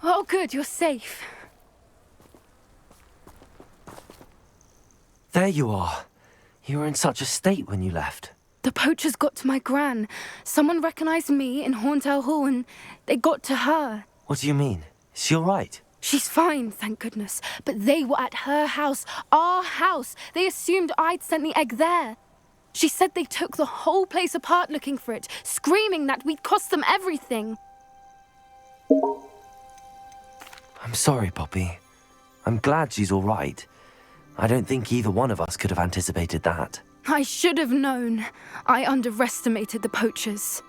Oh, good, you're safe. There you are. You were in such a state when you left. The poachers got to my gran. Someone recognized me in Horntail Hall and they got to her. What do you mean? Is she all right? She's fine, thank goodness. But they were at her house, our house. They assumed I'd sent the egg there. She said they took the whole place apart looking for it, screaming that we'd cost them everything. I'm sorry, Poppy. I'm glad she's all right. I don't think either one of us could have anticipated that. I should have known. I underestimated the poachers.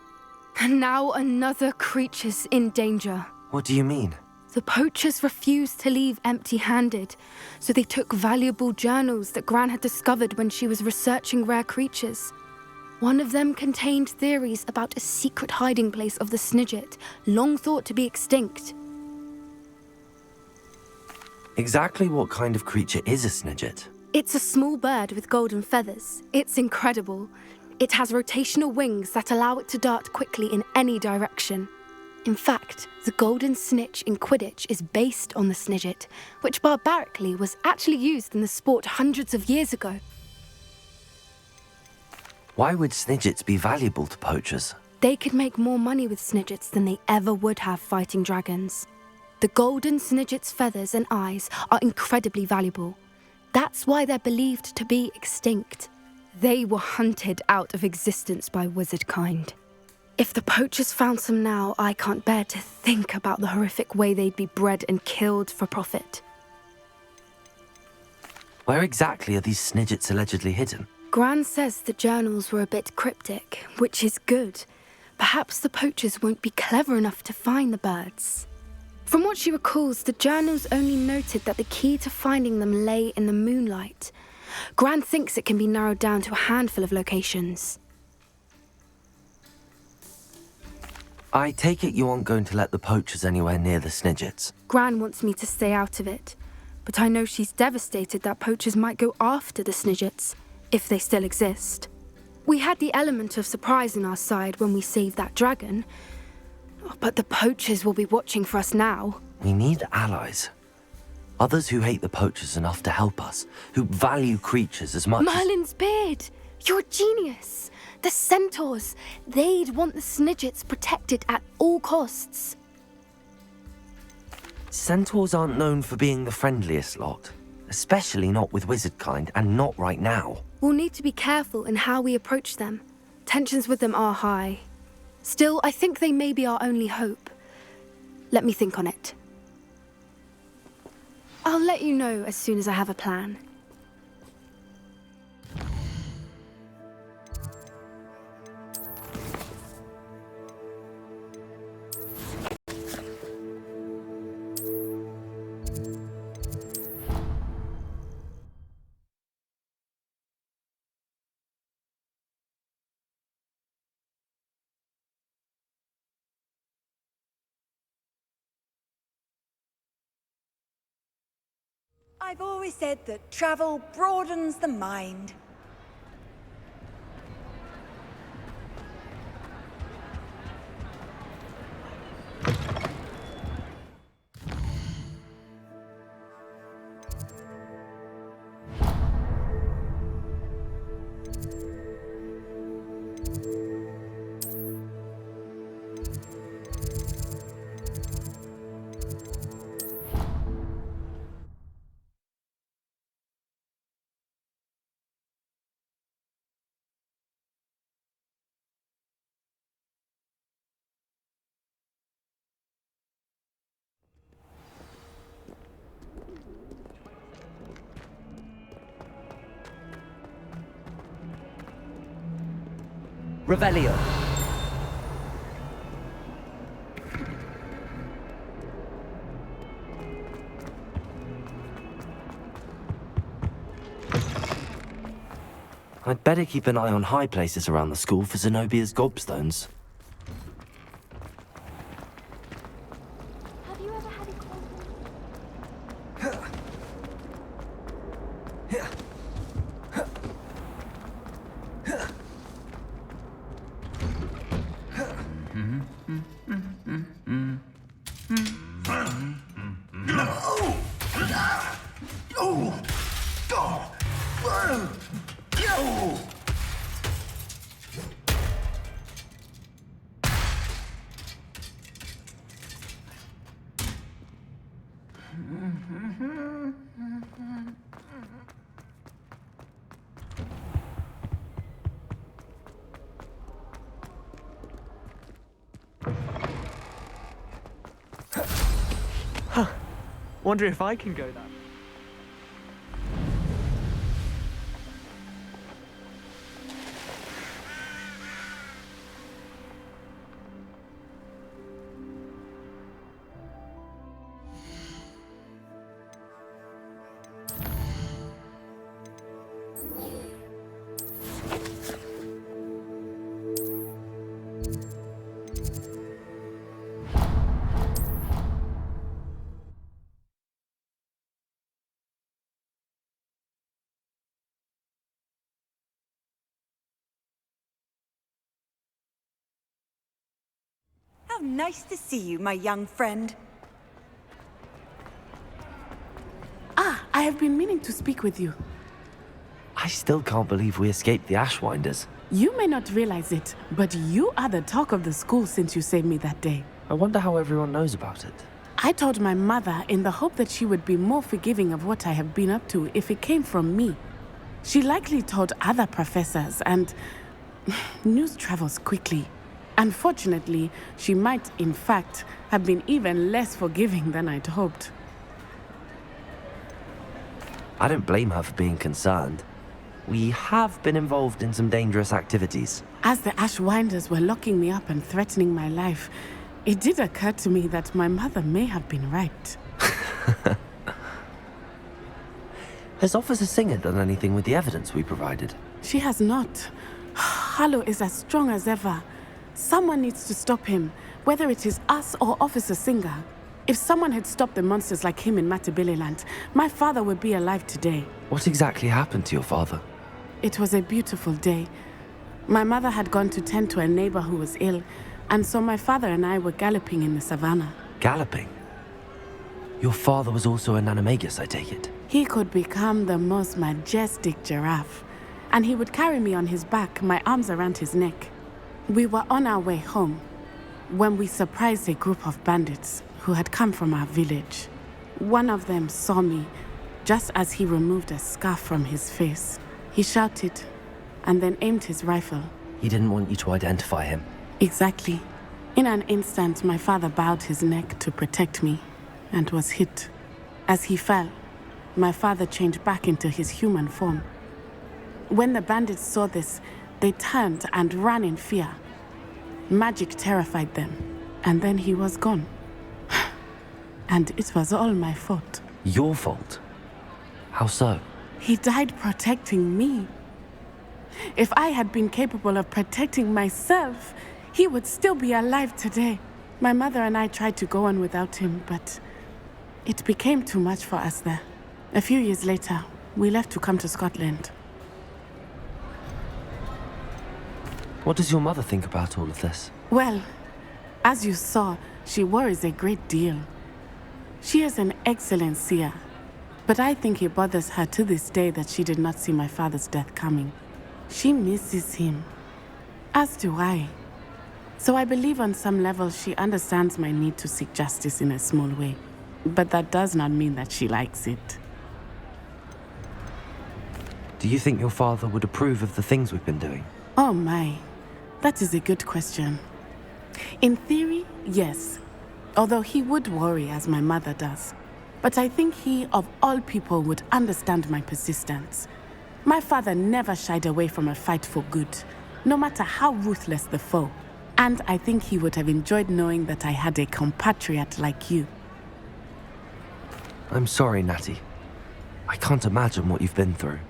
And now another creature's in danger. What do you mean? The poachers refused to leave empty-handed, so they took valuable journals that Gran had discovered when she was researching rare creatures. One of them contained theories about a secret hiding place of the Snidget, long thought to be extinct. Exactly what kind of creature is a Snidget? It's a small bird with golden feathers. It's incredible. It has rotational wings that allow it to dart quickly in any direction. In fact, the golden snitch in Quidditch is based on the Snidget, which barbarically was actually used in the sport hundreds of years ago. Why would Snidgets be valuable to poachers? They could make more money with Snidgets than they ever would have fighting dragons. The golden Snidget's feathers and eyes are incredibly valuable. That's why they're believed to be extinct. They were hunted out of existence by wizard kind. If the poachers found some now, I can't bear to think about the horrific way they'd be bred and killed for profit. Where exactly are these Snidgets allegedly hidden? Gran says the journals were a bit cryptic, which is good. Perhaps the poachers won't be clever enough to find the birds. From what she recalls, the journals only noted that the key to finding them lay in the moonlight. Gran thinks it can be narrowed down to a handful of locations. I take it you aren't going to let the poachers anywhere near the Snidgets. Gran wants me to stay out of it, but I know she's devastated that poachers might go after the Snidgets, if they still exist. We had the element of surprise on our side when we saved that dragon, but the poachers will be watching for us now. We need allies. Others who hate the poachers enough to help us, who value creatures as much Merlin's beard! You're a genius! The centaurs! They'd want the Snidgets protected at all costs. Centaurs aren't known for being the friendliest lot, especially not with wizard kind, and not right now. We'll need to be careful in how we approach them. Tensions with them are high. Still, I think they may be our only hope. Let me think on it. I'll let you know as soon as I have a plan. I've always said that travel broadens the mind. Revelio. I'd better keep an eye on high places around the school for Zenobia's gobstones. Have you ever had a Wonder if I can go there. How nice to see you, my young friend. Ah, I have been meaning to speak with you. I still can't believe we escaped the Ashwinders. You may not realize it, but you are the talk of the school since you saved me that day. I wonder how everyone knows about it. I told my mother in the hope that she would be more forgiving of what I have been up to if it came from me. She likely told other professors, and news travels quickly. Unfortunately, she might, in fact, have been even less forgiving than I'd hoped. I don't blame her for being concerned. We have been involved in some dangerous activities. As the Ashwinders were locking me up and threatening my life, it did occur to me that my mother may have been right. Has Officer Singer done anything with the evidence we provided? She has not. Harlow is as strong as ever. Someone needs to stop him, whether it is us or Officer Singer. If someone had stopped the monsters like him in Matabeleland, my father would be alive today. What exactly happened to your father? It was a beautiful day. My mother had gone to tend to a neighbor who was ill, and so my father and I were galloping in the savannah. Galloping? Your father was also an animagus, I take it? He could become the most majestic giraffe, and he would carry me on his back, my arms around his neck. We were on our way home when we surprised a group of bandits who had come from our village. One of them saw me just as he removed a scarf from his face. He shouted and then aimed his rifle. He didn't want you to identify him. Exactly. In an instant, my father bowed his neck to protect me and was hit. As he fell, my father changed back into his human form. When the bandits saw this, they turned and ran in fear. Magic terrified them, and then he was gone. And it was all my fault. Your fault? How so? He died protecting me. If I had been capable of protecting myself, he would still be alive today. My mother and I tried to go on without him, but it became too much for us there. A few years later, we left to come to Scotland. What does your mother think about all of this? Well, as you saw, she worries a great deal. She is an excellent seer, but I think it bothers her to this day that she did not see my father's death coming. She misses him, as do I. So I believe on some level she understands my need to seek justice in a small way. But that does not mean that she likes it. Do you think your father would approve of the things we've been doing? Oh my, that is a good question. In theory, yes. Although he would worry as my mother does. But I think he, of all people, would understand my persistence. My father never shied away from a fight for good, no matter how ruthless the foe. And I think he would have enjoyed knowing that I had a compatriot like you. I'm sorry, Natty. I can't imagine what you've been through.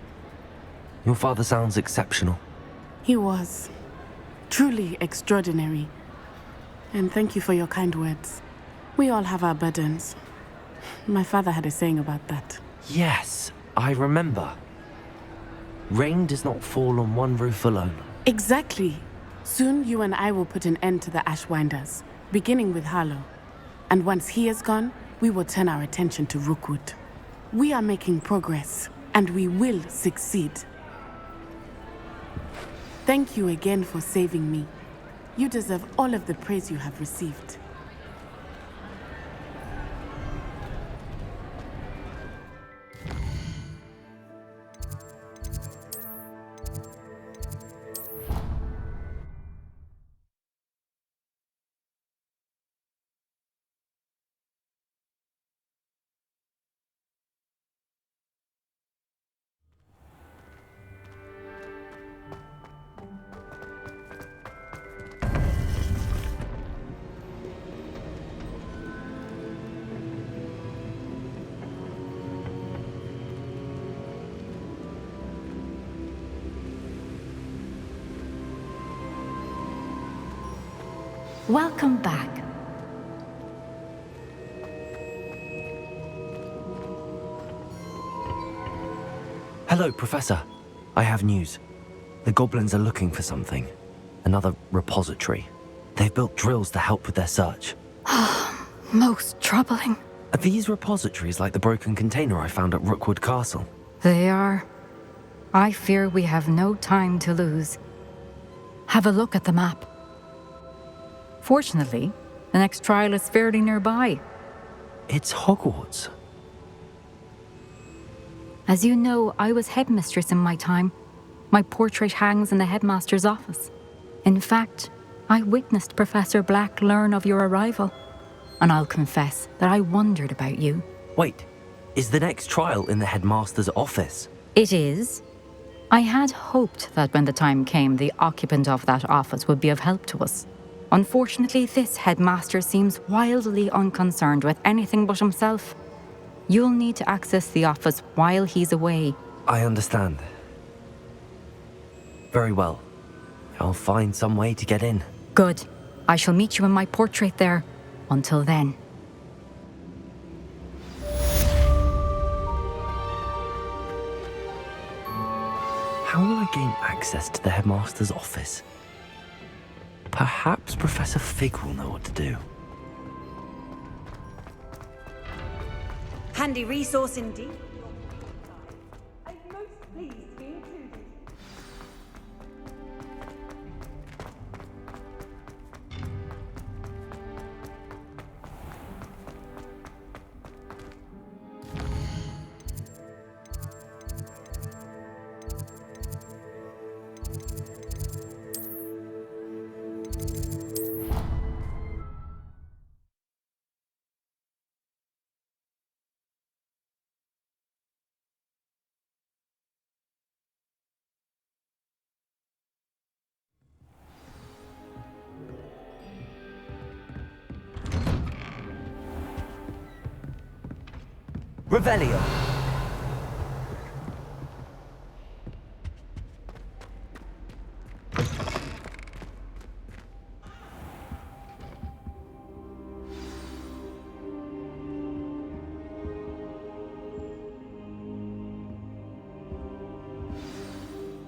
Your father sounds exceptional. He was truly extraordinary. And thank you for your kind words. We all have our burdens. My father had a saying about that. Yes, I remember. Rain does not fall on one roof alone. Exactly. Soon you and I will put an end to the Ashwinders, beginning with Harlow. And once he is gone, we will turn our attention to Rookwood. We are making progress, and we will succeed. Thank you again for saving me. You deserve all of the praise you have received. Welcome back. Hello, Professor. I have news. The goblins are looking for something. Another repository. They've built drills to help with their search. Most troubling. Are these repositories like the broken container I found at Rookwood Castle? They are. I fear we have no time to lose. Have a look at the map. Fortunately, the next trial is fairly nearby. It's Hogwarts. As you know, I was headmistress in my time. My portrait hangs in the headmaster's office. In fact, I witnessed Professor Black learn of your arrival. And I'll confess that I wondered about you. Wait, is the next trial in the headmaster's office? It is. I had hoped that when the time came, the occupant of that office would be of help to us. Unfortunately, this headmaster seems wildly unconcerned with anything but himself. You'll need to access the office while he's away. I understand. Very well. I'll find some way to get in. Good. I shall meet you in my portrait there. Until then. How will I gain access to the headmaster's office? Perhaps Professor Fig will know what to do. Handy resource indeed. I'm most pleased to be included. Revelio!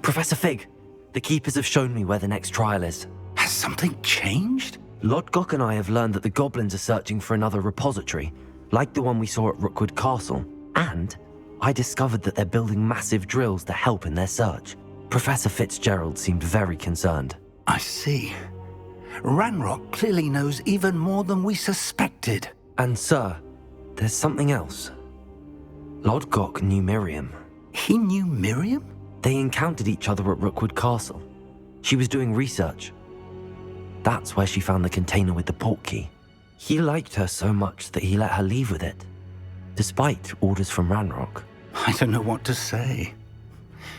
Professor Fig, the Keepers have shown me where the next trial is. Has something changed? Lodgok and I have learned that the goblins are searching for another repository, like the one we saw at Rookwood Castle. And I discovered that they're building massive drills to help in their search. Professor Fitzgerald seemed very concerned. I see. Ranrock clearly knows even more than we suspected. And sir, there's something else. Lodgok knew Miriam. He knew Miriam? They encountered each other at Rookwood Castle. She was doing research. That's where she found the container with the portkey. He liked her so much that he let her leave with it, despite orders from Ranrock. I don't know what to say.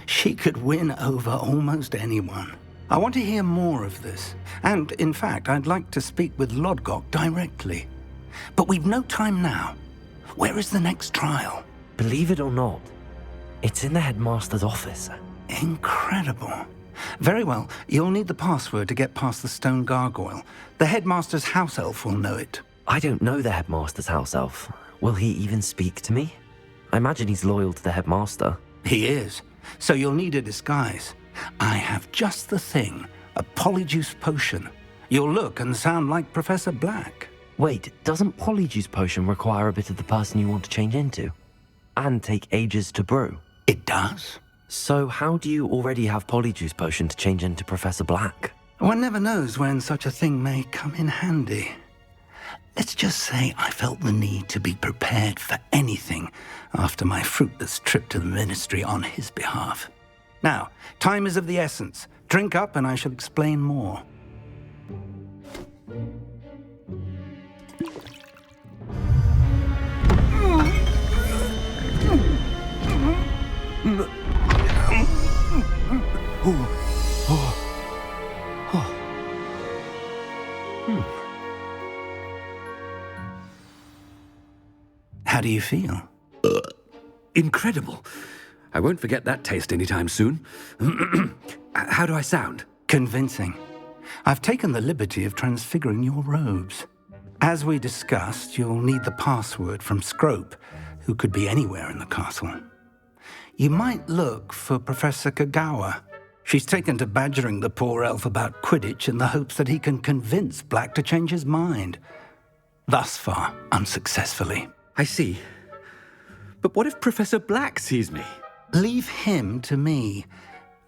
She could win over almost anyone. I want to hear more of this. And, in fact, I'd like to speak with Lodgok directly. But we've no time now. Where is the next trial? Believe it or not, it's in the headmaster's office. Incredible. Very well. You'll need the password to get past the stone gargoyle. The headmaster's house elf will know it. I don't know the headmaster's house elf. Will he even speak to me? I imagine he's loyal to the headmaster. He is. So you'll need a disguise. I have just the thing. A polyjuice potion. You'll look and sound like Professor Black. Wait, doesn't Polyjuice Potion require a bit of the person you want to change into? And take ages to brew? It does? So how do you already have Polyjuice Potion to change into Professor Black? One never knows when such a thing may come in handy. Let's just say I felt the need to be prepared for anything after my fruitless trip to the ministry on his behalf. Now, time is of the essence. Drink up and I shall explain more. How do you feel? Incredible. I won't forget that taste anytime soon. How do I sound? Convincing. I've taken the liberty of transfiguring your robes. As we discussed, you'll need the password from Scrope, who could be anywhere in the castle. You might look for Professor Kagawa. She's taken to badgering the poor elf about Quidditch in the hopes that he can convince Black to change his mind. Thus far, unsuccessfully. I see. But what if Professor Black sees me? Leave him to me.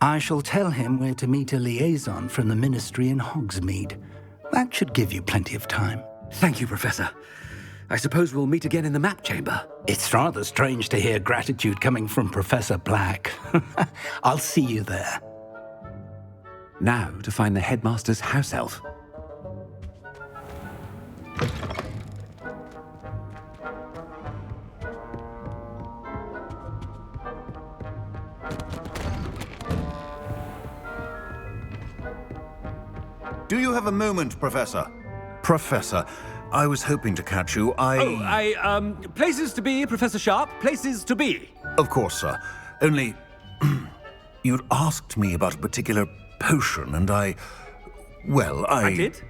I shall tell him where to meet a liaison from the Ministry in Hogsmeade. That should give you plenty of time. Thank you, Professor. I suppose we'll meet again in the map chamber. It's rather strange to hear gratitude coming from Professor Black. I'll see you there. Now to find the headmaster's house elf. Do you have a moment, Professor? Professor, I was hoping to catch you. Places to be, Professor Sharp, places to be. Of course, sir. Only, you'd asked me about a particular potion, and I did?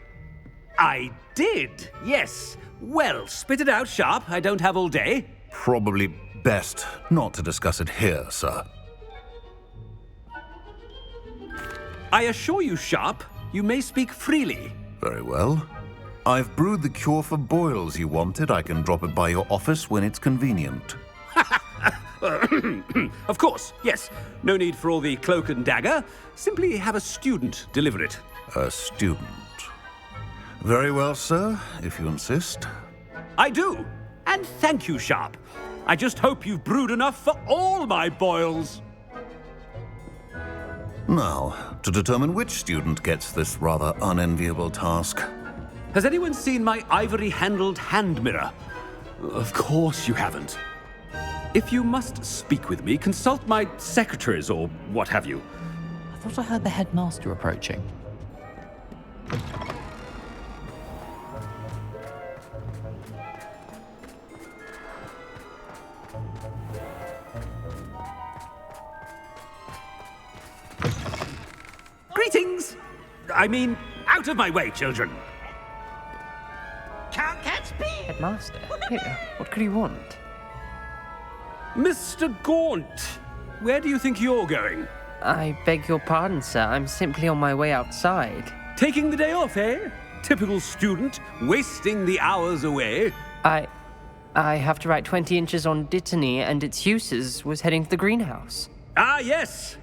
I did, yes. Well, spit it out, Sharp. I don't have all day. Probably best not to discuss it here, sir. I assure you, Sharp, you may speak freely. Very well. I've brewed the cure for boils you wanted. I can drop it by your office when it's convenient. Of course, yes. No need for all the cloak and dagger. Simply have a student deliver it. A student. Very well, sir, if you insist. I do. And thank you, Sharp. I just hope you've brewed enough for all my boils. Now, to determine which student gets this rather unenviable task. Has anyone seen my ivory-handled hand mirror? Of course you haven't. If you must speak with me, consult my secretaries or what have you. I thought I heard the headmaster approaching. Greetings! I mean, out of my way, children. Can't catch me! Headmaster? Here, what could he want? Mr. Gaunt, where do you think you're going? I beg your pardon, sir. I'm simply on my way outside. Taking the day off, eh? Typical student, wasting the hours away. I have to write 20 inches on Dittany and its uses. Was heading to the greenhouse. Ah, yes.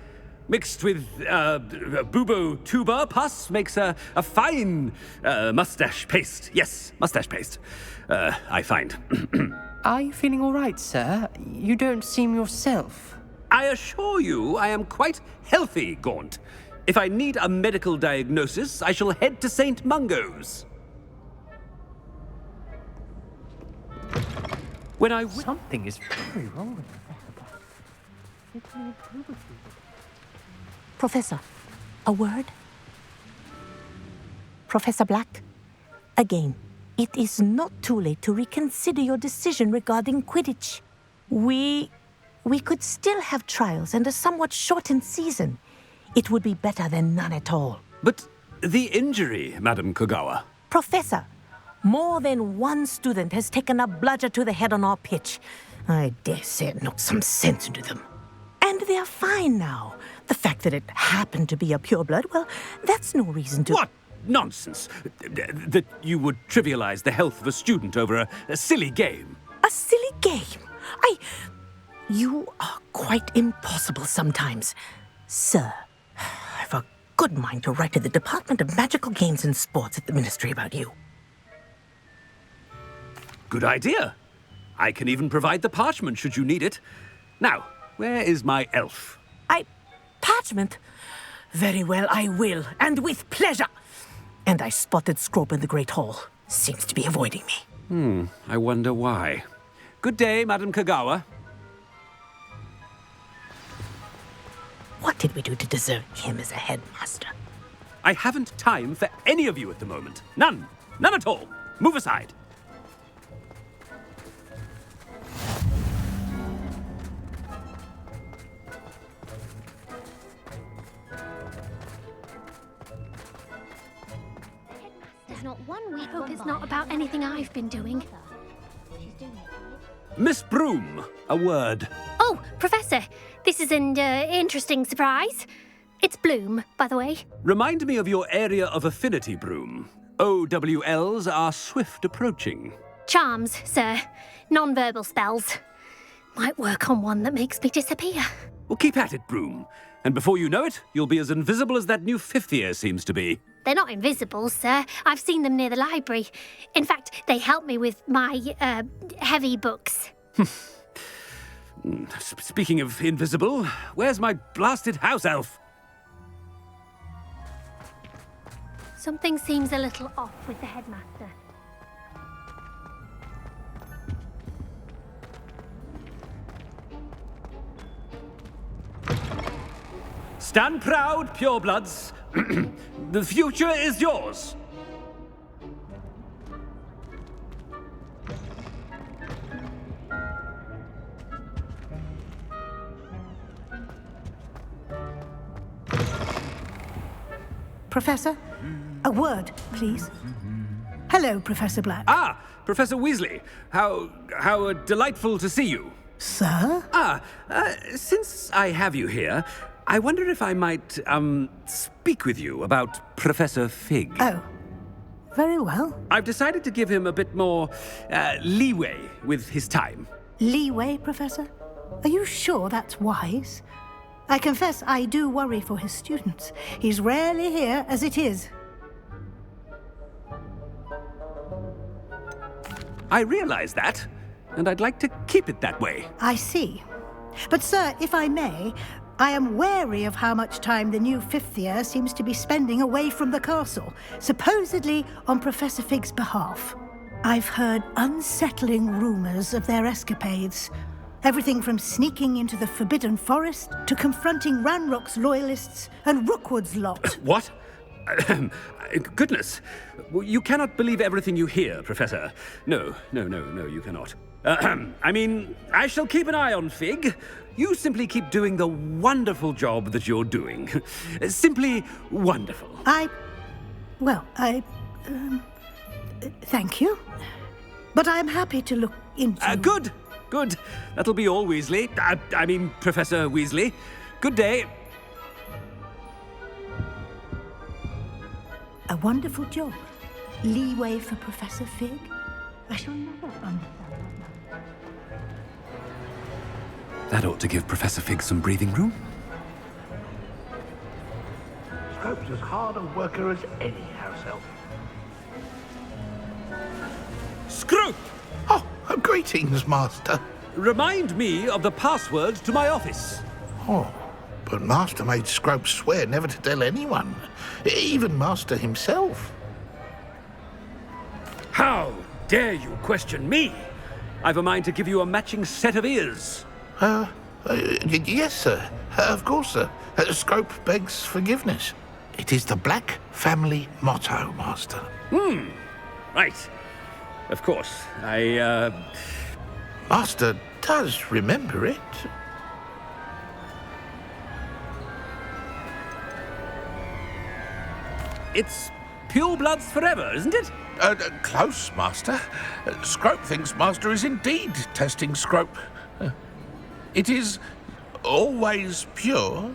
Mixed with bubo tuber pus makes a fine mustache paste. Yes, mustache paste. I find. Are you feeling all right, sir? You don't seem yourself. I assure you I am quite healthy, Gaunt. If I need a medical diagnosis, I shall head to St. Mungo's. When I... Something is very wrong with Professor. Professor, a word? Professor Black, again, it is not too late to reconsider your decision regarding Quidditch. We could still have trials and a somewhat shortened season. It would be better than none at all. But the injury, Madam Kagawa. Professor, more than one student has taken a bludger to the head on our pitch. I dare say it knocked some sense into them. And they're fine now. The fact that it happened to be a pureblood, well, that's no reason to... What nonsense! That you would trivialize the health of a student over a silly game. A silly game? You are quite impossible sometimes. Sir, I've a good mind to write to the Department of Magical Games and Sports at the Ministry about you. Good idea. I can even provide the parchment should you need it. Now, where is my elf? Parchment? Very well, I will, and with pleasure. And I spotted Scrope in the Great Hall. Seems to be avoiding me. I wonder why. Good day, Madam Kagawa. What did we do to deserve him as a headmaster? I haven't time for any of you at the moment. None. None at all. Move aside. I hope it's not about anything I've been doing. Miss Broom, a word. Oh, Professor, this is an interesting surprise. It's Bloom, by the way. Remind me of your area of affinity, Broom. OWLs are swift approaching. Charms, sir. Non-verbal spells. Might work on one that makes me disappear. Well, keep at it, Broom. And before you know it, you'll be as invisible as that new fifth year seems to be. They're not invisible, sir. I've seen them near the library. In fact, they help me with my, heavy books. Speaking of invisible, where's my blasted house elf? Something seems a little off with the headmaster. Stand proud, purebloods. The future is yours. Professor, a word, please. Hello, Professor Black. Ah, Professor Weasley. How delightful to see you. Sir? Since I have you here, I wonder if I might, speak with you about Professor Fig. Oh, very well. I've decided to give him a bit more, leeway with his time. Leeway, Professor? Are you sure that's wise? I confess I do worry for his students. He's rarely here as it is. I realize that, and I'd like to keep it that way. I see. But, sir, if I may, I am wary of how much time the new fifth year seems to be spending away from the castle, supposedly on Professor Fig's behalf. I've heard unsettling rumors of their escapades. Everything from sneaking into the Forbidden Forest to confronting Ranrock's loyalists and Rookwood's lot. What? Goodness. You cannot believe everything you hear, Professor. No, you cannot. I mean, I shall keep an eye on Fig. You simply keep doing the wonderful job that you're doing. Simply wonderful. Thank you. But I'm happy to look into... Good. That'll be all, Weasley. I mean, Professor Weasley. Good day. A wonderful job. Leeway for Professor Fig. I shall never understand that. That ought to give Professor Fig some breathing room. Scrope's as hard a worker as any house elf. Scrope! Oh, greetings, Master. Remind me of the password to my office. Oh, but Master made Scrope swear never to tell anyone, even Master himself. How dare you question me? I've a mind to give you a matching set of ears. Yes, sir. Of course, sir. Scrope begs forgiveness. It is the Black family motto, Master. Right. Of course. Master does remember it. It's purebloods forever, isn't it? Close, Master. Scrope thinks Master is indeed testing Scrope. It is always pure.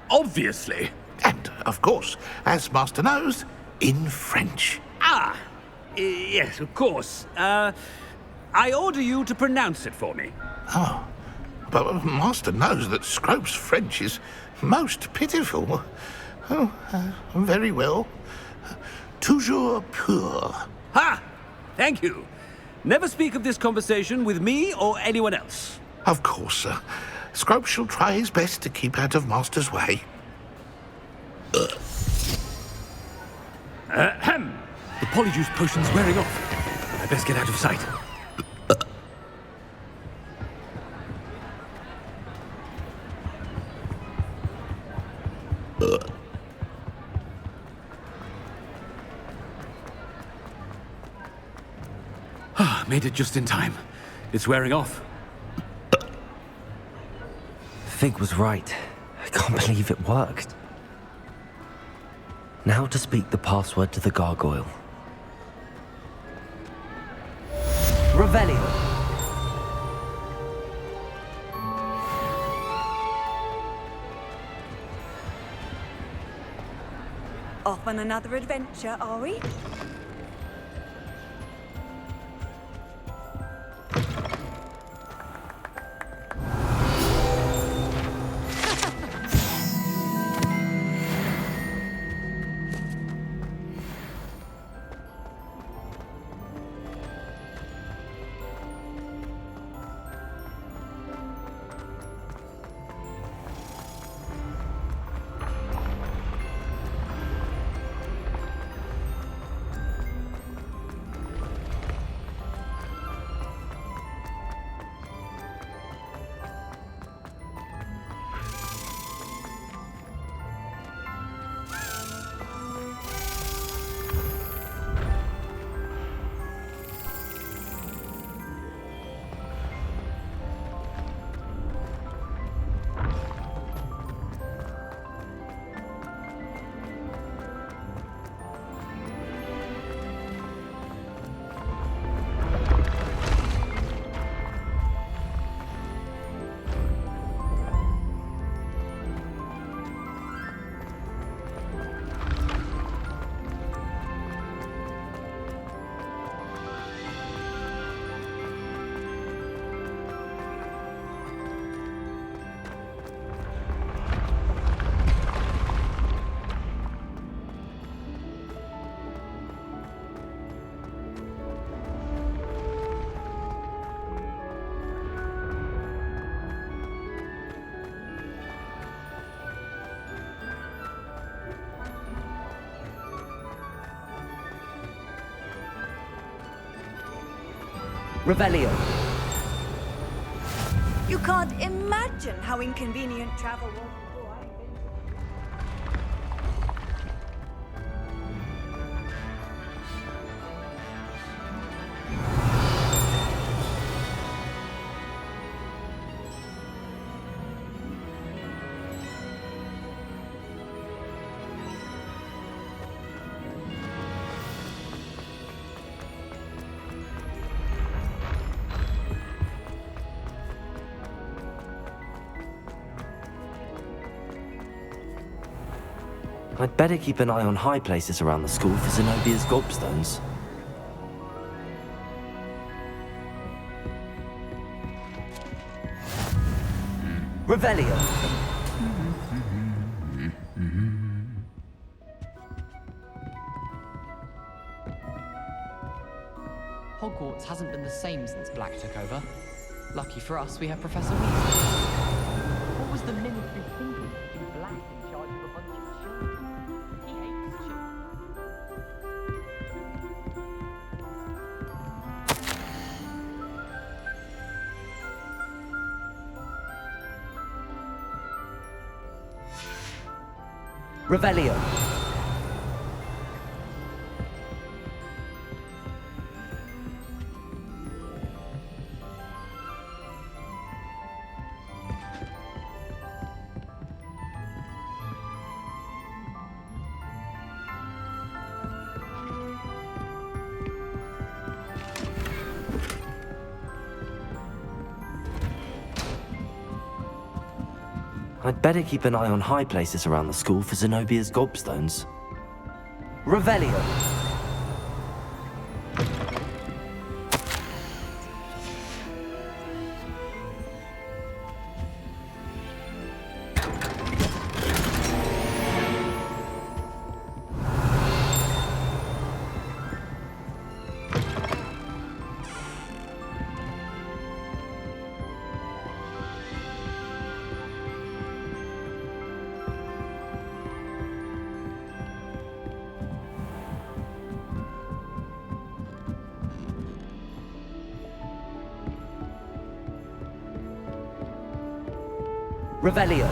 Obviously. And, of course, as Master knows, in French. Yes, of course. I order you to pronounce it for me. Oh, but Master knows that Scrope's French is most pitiful. Oh, very well. Toujours pur. Ha! Thank you. Never speak of this conversation with me or anyone else. Of course, sir. Scrope shall try his best to keep out of Master's way. The polyjuice potion's wearing off. I best get out of sight. Made it just in time. It's wearing off. Fig was right. I can't believe it worked. Now to speak the password to the gargoyle. Revelio. Off on another adventure, are we? Revelio. You can't imagine how inconvenient travel was before I invented it. I'd better keep an eye on high places around the school for Zenobia's gobstones. Revelio. Hogwarts hasn't been the same since Black took over. Lucky for us, we have Professor Weasley. What was the Ministry thinking, putting Black in charge of a bunch of children? He hates children. Revelio. I'd better keep an eye on high places around the school for Zenobia's gobstones. Revelio. Revelio.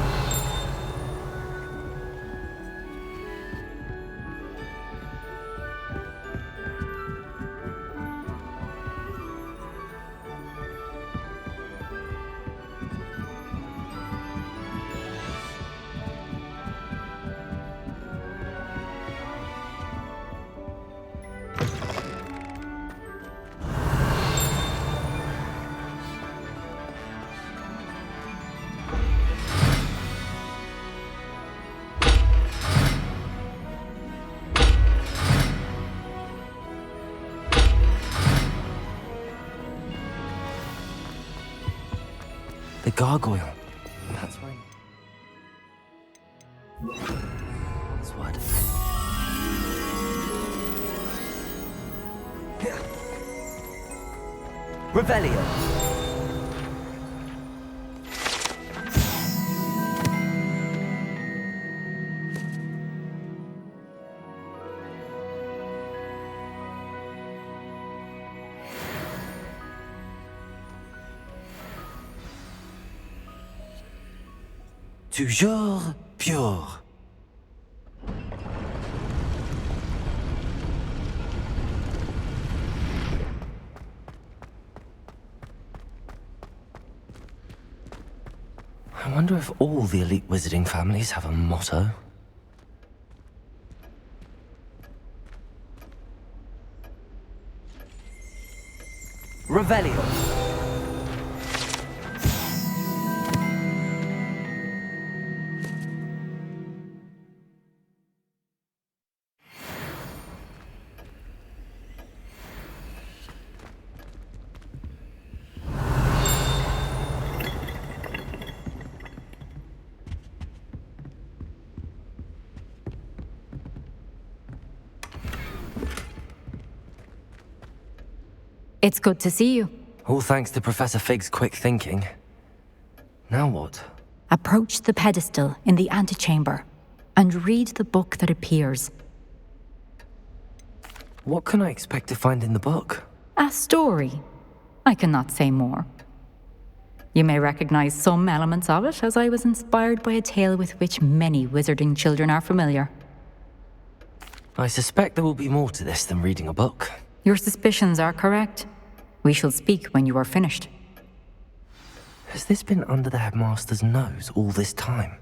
The gargoyle. That's right. Onward. Revelio. Toujours pure. I wonder if all the elite wizarding families have a motto. Revelio. It's good to see you. All thanks to Professor Fig's quick thinking. Now what? Approach the pedestal in the antechamber and read the book that appears. What can I expect to find in the book? A story. I cannot say more. You may recognize some elements of it, as I was inspired by a tale with which many wizarding children are familiar. I suspect there will be more to this than reading a book. Your suspicions are correct. We shall speak when you are finished. Has this been under the headmaster's nose all this time?